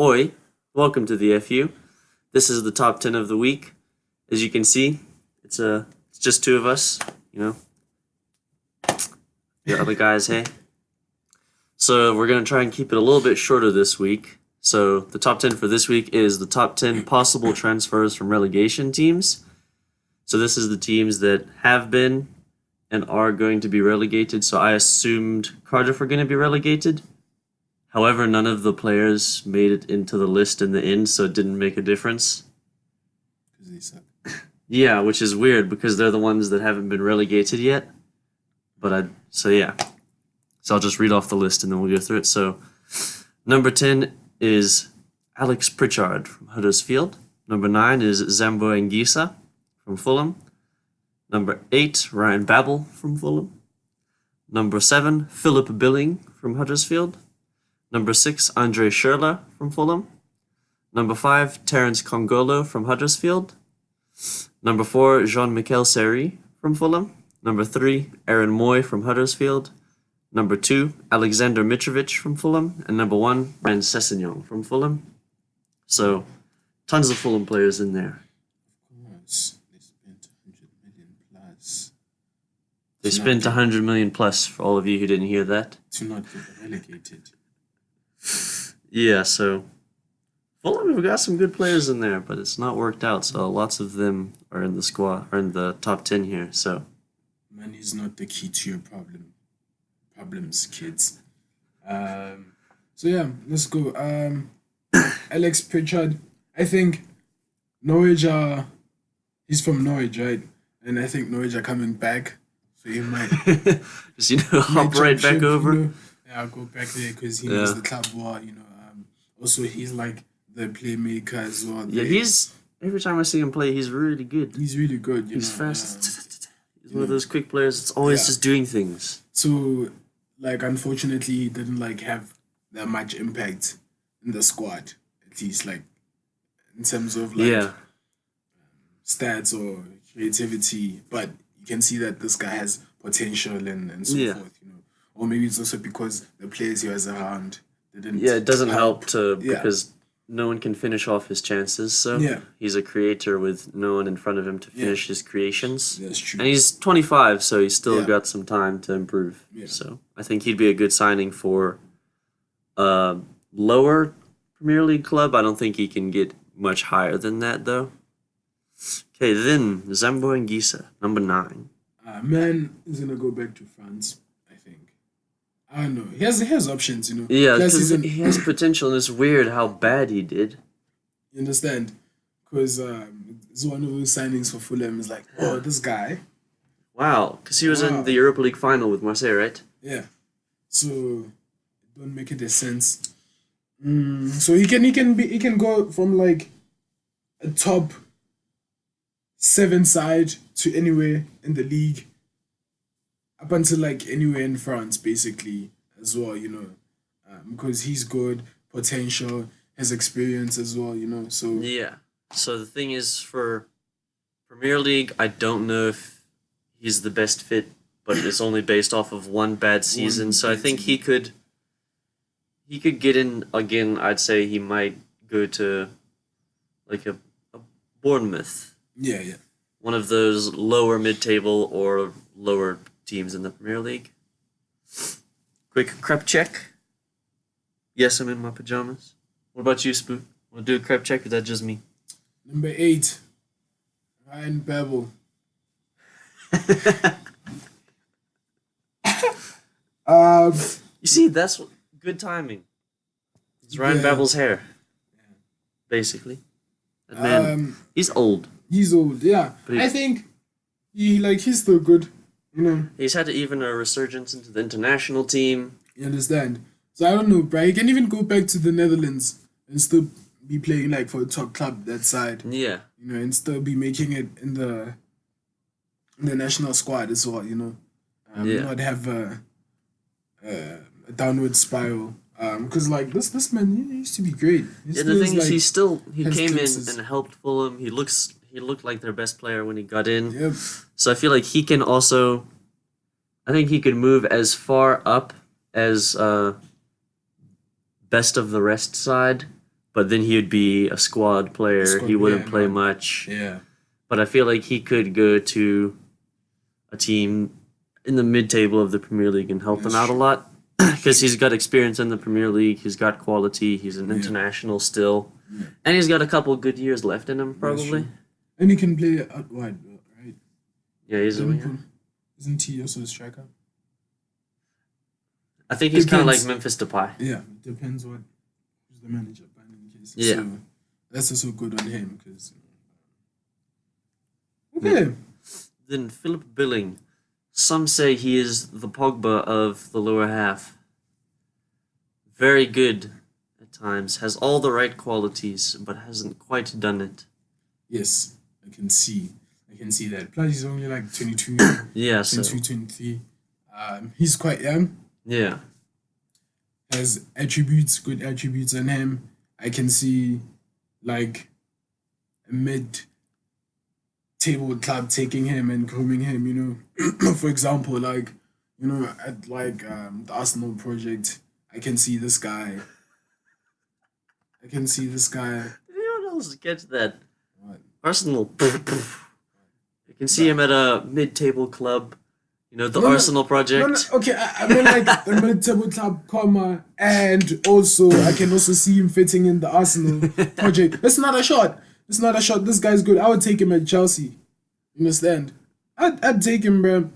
Oi, welcome to the FU. This is the top 10 of the week. As you can see, it's just two of us, you know. The other guys, hey. So we're going to try and keep it a little bit shorter this week. So the top 10 for this week is the top 10 possible transfers from relegation teams. So this is the teams that have been and are going to be relegated. So I assumed Cardiff were going to be relegated. However, none of the players made it into the list in the end, so it didn't make a difference. Because they suck. Yeah, which is weird because they're the ones that haven't been relegated yet. So I'll just read off the list and then we'll go through it. So, number 10 is Alex Pritchard from Huddersfield. Number 9 is Zambo Anguissa from Fulham. Number 8, Ryan Babel from Fulham. Number 7, Philip Billing from Huddersfield. Number 6, Andre Schürrle from Fulham. Number 5, Terence Congolo from Huddersfield. Number 4, Jean-Michel Seri from Fulham. Number 3, Aaron Moy from Huddersfield. Number 2, Alexander Mitrovic from Fulham. And number 1, Rand Sessegnon from Fulham. So, tons of Fulham players in there. Of course, they spent 100 million plus. They spent 100 million plus, for all of you who didn't hear that. To not get relegated. Yeah, so Fulham have got some good players in there, but it's not worked out. So lots of them are in the squad, are in the top 10 here. So Money is not the key to your problems, kids. So yeah, let's go. Alex Pritchard. I think Norwich he's from Norwich, right? And I think Norwich are coming back, so he might just hop right back over. Yeah, I'll go back there because he knows the club well. Also he's like the playmaker as well. Yeah, every time I see him play, he's really good. He's really good. He's fast. He's one of those quick players that's always just doing things. So, unfortunately, he didn't have that much impact in the squad. At least, in terms of stats or creativity. But you can see that this guy has potential and so forth. Or maybe it's also because the players he has around didn't. Yeah, it doesn't help because no one can finish off his chances. So he's a creator with no one in front of him to finish his creations. That's true. And he's 25, so he's still got some time to improve. Yeah. So I think he'd be a good signing for a lower Premier League club. I don't think he can get much higher than that, though. Okay, then Zambo Anguissa, number 9. Man is gonna go back to France. I don't know. He has options, Yeah, because he has potential, and it's weird how bad he did. You understand? Because it's one of those signings for Fulham. Is this guy. Wow, because he was in the Europa League final with Marseille, right? Yeah. So it don't make it a sense. So he can go from a top 7 side to anywhere in the league. Up until anywhere in France, basically, as well, because he's good, potential, has experience as well, so... Yeah, so the thing is, for Premier League, I don't know if he's the best fit, but it's only based off of one bad season, so I think he could get in again. I'd say he might go to, a Bournemouth. Yeah. One of those lower mid-table or lower teams in the Premier League. Quick crep check. Yes, I'm in my pajamas. What about you, Spook? Want to do a crep check, or is that just me? Number 8, Ryan Babel. You see, that's good timing. It's Ryan Babel's hair. Yeah. Basically. That man, he's old. He's old, yeah. I think he's still good. He's had even a resurgence into the international team. You understand? So I don't know, but he can even go back to the Netherlands and still be playing for a top club that side. Yeah. And still be making it in the national squad as well. Not have a downward spiral. Because this man he used to be great. The thing is, he came glimpses. In and helped Fulham. He looked like their best player when he got in. Yep. So I feel like he can also... I think he could move as far up as best of the rest side, but then he would be a squad player. Squad He wouldn't player, play man. much. Yeah. But I feel like he could go to a team in the mid-table of the Premier League and help them That's out a true. lot because he's got experience in the Premier League. He's got quality. He's an Yeah. international still, Yeah. and he's got a couple good years left in him That's probably. true. And he can play out wide, right? Yeah, he's a winger. Liverpool. Isn't he also a striker? I think he's kind of like Depends. Memphis Depay. Yeah, depends who's the manager. But in any case, Yeah. so that's also good on him because. Okay. Then Philip Billing. Some say he is the Pogba of the lower half. Very good at times, has all the right qualities, but hasn't quite done it. Yes, I can see that. Plus, he's only like 22, Yeah, so 22, 23. He's quite young. yeah, Has attributes, good attributes on him. I can see like a mid-table club taking him and grooming him. You know, for example, like at like the Arsenal project. I can see this guy. I can see this guy. did anyone else get that? What? Arsenal. You can see him at a mid-table club. You know, the No, no, Arsenal project. No, no, okay, I mean like the mid-table club, comma, and also I can also see him fitting in the Arsenal project. It's not a shot. It's not a shot. This guy's good. I would take him at Chelsea. You understand? I'd take him, bro.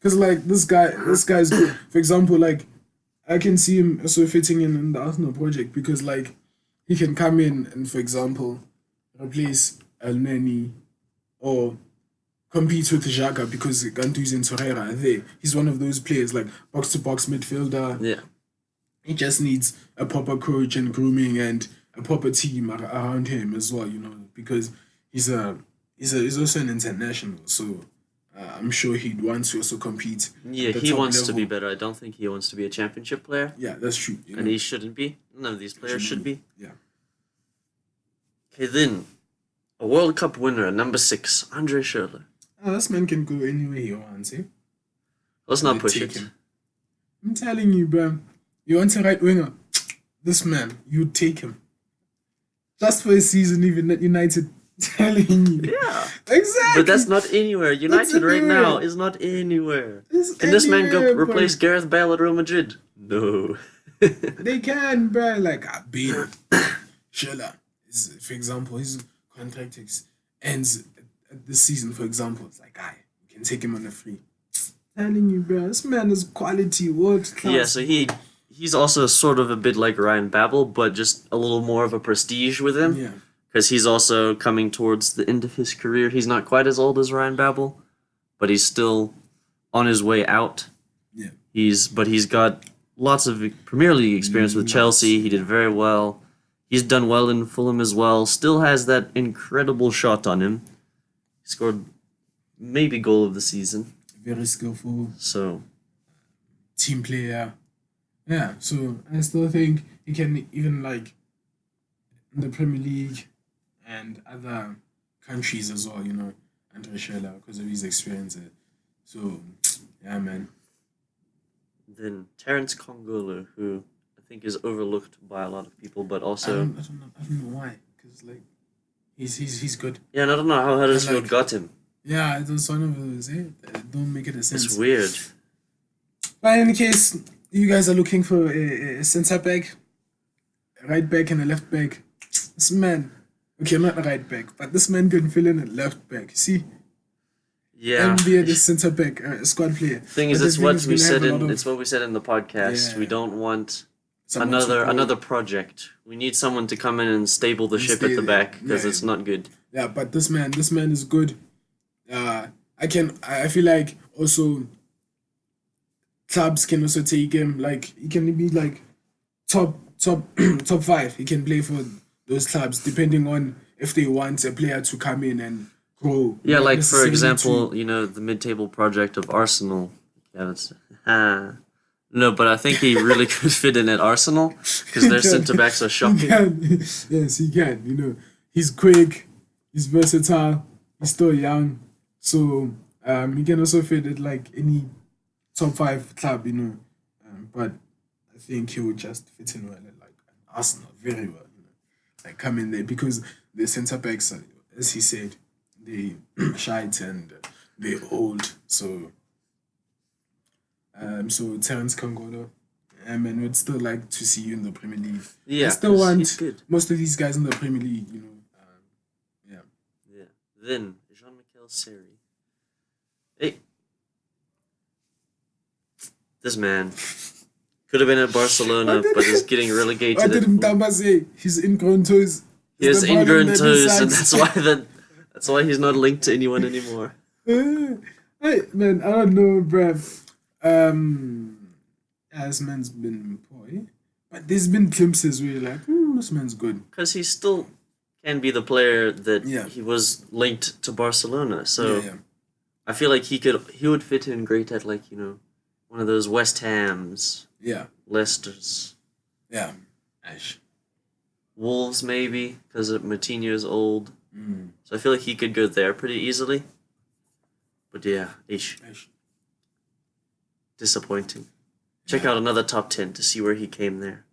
Cause like this guy's good. For example, like I can see him also fitting in the Arsenal project because like he can come in and, for example, replace El Neni or compete with Xhaka because Gantu's and Torreira are there. He's one of those players like box to box midfielder. Yeah, He just needs a proper coach and grooming and a proper team around him as well, because he's also an international. So I'm sure he'd want to also compete. yeah, at the he top wants to level. be better. I don't think he wants to be a championship player, Yeah, that's true. and he shouldn't be. None of these players should be. Yeah. Okay, then a World Cup winner at number 6, Andre Schürrle. This man can go anywhere he wants, eh? Let's not They push take it. him. I'm telling you, bro. You want a right winger? This man, you take him. Just for a season, even at United. Telling you. Yeah, Exactly. but that's not anywhere. United right anywhere. now is not anywhere. It's Can this man go anywhere, bro. replace Gareth Bale at Real Madrid? No. They can, bro. Like, Bale, Schürrle, for example, his contract ends at this season, for example. It's like, you can take him on a free. Telling you, bro. This man is quality, world class. Yeah, so he's also sort of a bit like Ryan Babel, but just a little more of a prestige with him. Yeah. Because he's also coming towards the end of his career. He's not quite as old as Ryan Babel, but he's still on his way out. Yeah. He's got lots of Premier League experience with Lots, Chelsea. He did very well. He's done well in Fulham as well. Still has that incredible shot on him. He scored maybe goal of the season. Very skillful. So Team player. Yeah, so I still think he can even like in the Premier League and other countries as well, Andre Schürrle because of his experience there. So yeah, man. then Terence Kongolo, who I think is overlooked by a lot of people, but I also don't know why because like he's good. yeah, and I don't know how Huddersfield like- got him. Yeah, it was one of those. Don't make it a sense. It's weird. But in any case, you guys are looking for a centre back, a right back, and a left back. This man, okay, not a right back, but this man can fill in a left back. See, Yeah. and be a squad back, a squad player. Thing is, But it's the thing what is we we'll said have a lot in of it's what we said in the podcast. Yeah. We don't want someone to go- another project. We need someone to come in and stable the And ship stay at the there. back because Yeah. it's not good. Yeah, but this man is good. I feel like also clubs can also take him. Like he can be like top top 5. He can play for those clubs depending on if they want a player to come in and grow. Yeah, Not like for necessarily example, to- the mid-table project of Arsenal. Yeah, that's no, but I think he really could fit in at Arsenal because their He can. centre backs are He shocking. can. Yes, he can. He's quick. He's versatile. He's still young, so he can also fit at like any top 5 club. But I think he would just fit in well at like Arsenal very well. like come in there because the centre backs, as he said, they shite and they're old. So Terence Kangolo, and would still like to see you in the Premier League. I Yeah, still 'cause he's want good. most of these guys in the Premier League. Yeah. Yeah. Then Jean-Michel Seri. Hey, this man could have been at Barcelona, but is getting relegated. What did Mtamba say? His ingrown toes. He has is the problem ingrown that toes, and decides. that's why he's not linked to anyone anymore. Hey, man, I don't know, bruv. Yeah, this man's been poor, eh? But there's been glimpses where you're like, this man's good. Because he still can be the player that Yeah. he was linked to Barcelona. So Yeah. I feel like he would fit in great at one of those West Hams, Yeah. Leicesters, Yeah. Ash. Wolves maybe because Moutinho's old. Mm. So I feel like he could go there pretty easily. But yeah, Ash. disappointing. Check out another top 10 to see where he came there.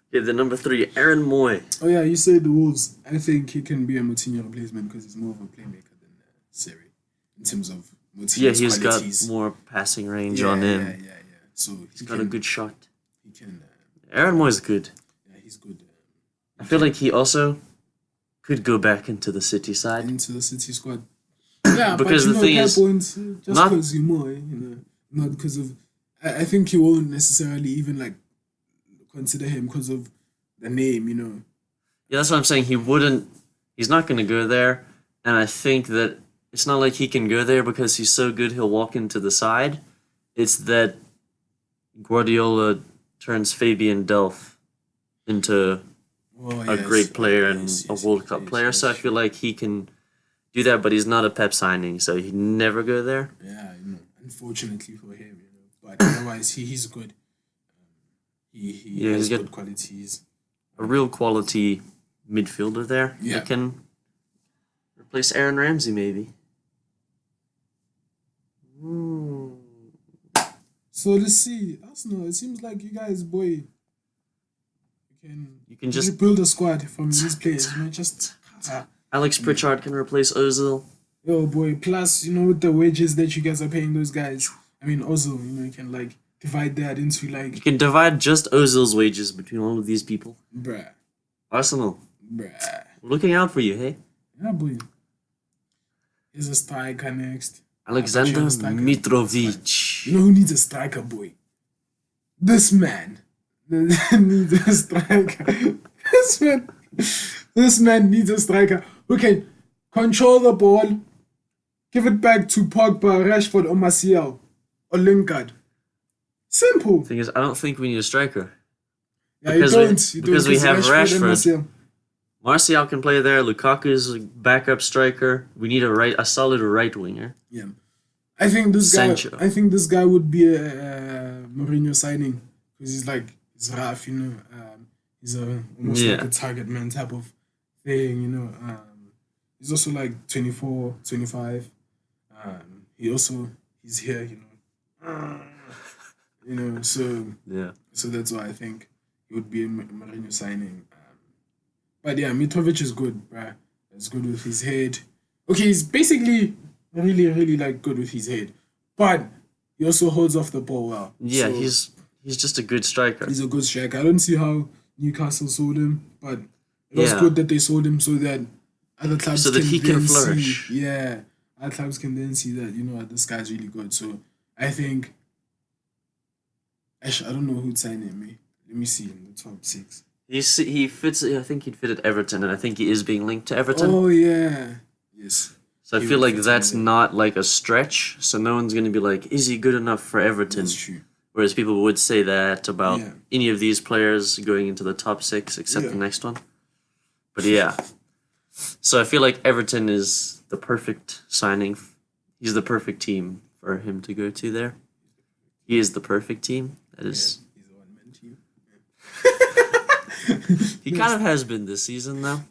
Okay, the number 3, Aaron Moy. Oh yeah, you said the Wolves. I think he can be a Moutinho replacement because he's more of a playmaker than Seri in terms of Moutinho's Yeah, he's qualities. got more passing range on him. Yeah. So He's got a good shot. He can. Aaron Moy's good. Yeah, he's good. I feel like he also could go back into the City side. Into the City squad. Yeah, Because but the thing is, just not- because you more, not because of. I think you won't necessarily even like consider him because of the name, Yeah, that's what I'm saying. He's not going to go there. And I think that it's not like he can go there because he's so good he'll walk into the side. It's that Guardiola turns Fabian Delph into a great player and a World Cup player. So I feel like he can do that, but he's not a Pep signing, so he'd never go there. Yeah, unfortunately for him, but otherwise he's good. He has good qualities. A real quality midfielder there. Yeah. That can replace Aaron Ramsey, maybe. So let's see. Arsenal, it seems like you guys, boy, You can just build a squad from these players. Alex Pritchard can replace Ozil. Yo, boy. Plus, with the wages that you guys are paying those guys. I mean, Ozil, you can divide that into You can divide just Ozil's wages between all of these people. bruh. Arsenal, Bruh. we're looking out for you, hey? Yeah, boy. Here's a striker next. Alexander a striker. Mitrovic. You know who needs a striker, boy? This man. Needs a striker. This man needs a striker who can control the ball, give it back to Pogba, Rashford, or Martial, or Lingard. Simple. Thing is, I don't think we need a striker. Yeah, because we have and Rashford. Martial. Martial can play there. Lukaku's a backup striker. We need a solid right winger. Yeah, I think this guy. Sancho. I think this guy would be a Mourinho signing because he's rough. He's almost like a target man type of thing. He's also 24, 25. He's here. So Yeah. So that's why I think he would be a Mourinho signing. But yeah, Mitrovic is good, bruh. He's good with his head. Okay, he's basically really, really good with his head. But he also holds off the ball well. Yeah, So he's just a good striker. he's a good striker. I don't see how Newcastle sold him, but it was good that they sold him so that other clubs he can then flourish. see. Yeah, other clubs can then see that this guy's really good. So I think. Actually, I don't know who'd sign him. Let me see in the top 6. He fits. I think he'd fit at Everton, and I think he is being linked to Everton. Oh yeah, yes. So I he feel would like fit that's in there. not a stretch. So no one's gonna be like, is he good enough for Everton? That's true. Whereas people would say that about Yeah. any of these players going into the top 6, except Yeah. the next one. But yeah, so I feel like Everton is the perfect signing. He's the perfect team for him to go to there. He is the perfect team. That is. He's the one meant to you. He kind of has been this season, though.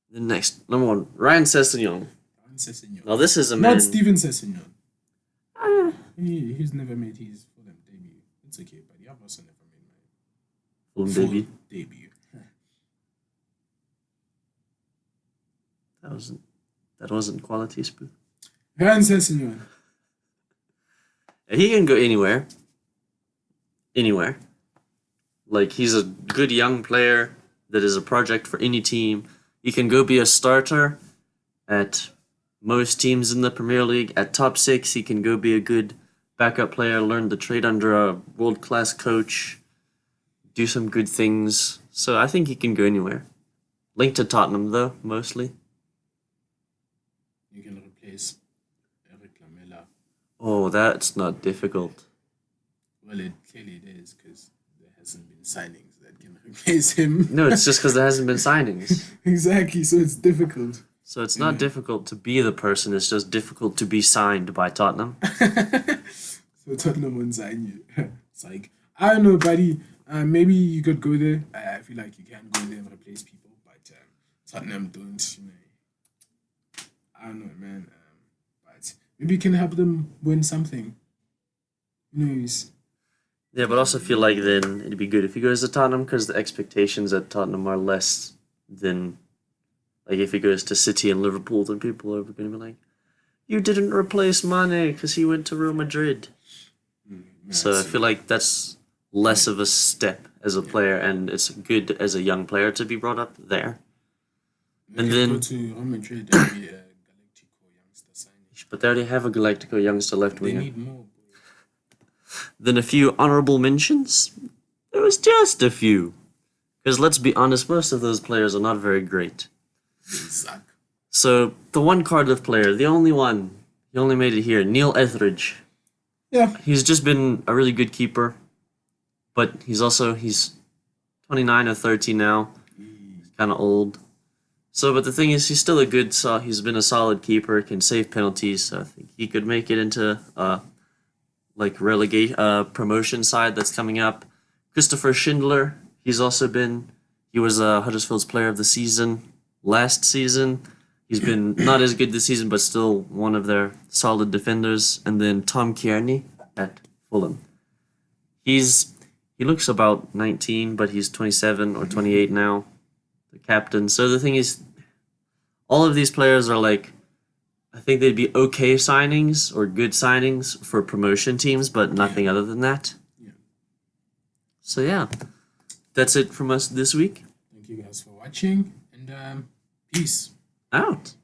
The next, number 1, Ryan Sessegnon. Now, this is a man. Not Steven Sessegnon. He's never made his Fulham debut. It's okay, buddy. I've also never made my Fulham full debut. debut. That wasn't quality, Spoof. Gracias, señor. He can go anywhere. Anywhere. Like, he's a good young player that is a project for any team. He can go be a starter at most teams in the Premier League. At top 6, he can go be a good backup player, learn the trade under a world-class coach, do some good things. So I think he can go anywhere. Linked to Tottenham, though, mostly. You can replace Eric Lamela. Oh, that's not difficult. Well, it clearly is because there hasn't been signings that can replace him. No, it's just because there hasn't been signings. Exactly, so it's difficult. So it's not difficult to be the person, it's just difficult to be signed by Tottenham. So Tottenham won't sign you. It's like, I don't know, buddy. Maybe you could go there. I feel like you can go there and replace people, but Tottenham don't, I don't know, man. But maybe you can help them win something. Who knows? Yeah, but also feel like then it'd be good if he goes to Tottenham because the expectations at Tottenham are less than, like, if he goes to City and Liverpool, then people are going to be like, you didn't replace Mane because he went to Real Madrid. So I feel like that's less of a step as a player, and it's good as a young player to be brought up there. And then go to Real Madrid and be a Galactico youngster signing. But they already have a Galactico youngster left They winger. need more. Then a few honourable mentions. There was just a few. Because let's be honest, most of those players are not very great. Zach. So, the one Cardiff player, the only one, he only made it here, Neil Etheridge. Yeah. He's just been a really good keeper. But he's 29 or 30 now. He's kind of old. So, but the thing is, he's still he's been a solid keeper, can save penalties, so I think he could make it into relegation promotion side that's coming up. Christopher Schindler, he was Huddersfield's player of the season last season. He's been not as good this season, but still one of their solid defenders. And then Tom Kearney at Fulham. He looks about 19, but he's 27 or 28 now, the captain. So the thing is, all of these players are I think they'd be okay signings or good signings for promotion teams, but nothing other than that. Yeah. So yeah, that's it from us this week. Thank you guys for watching, and peace. Out.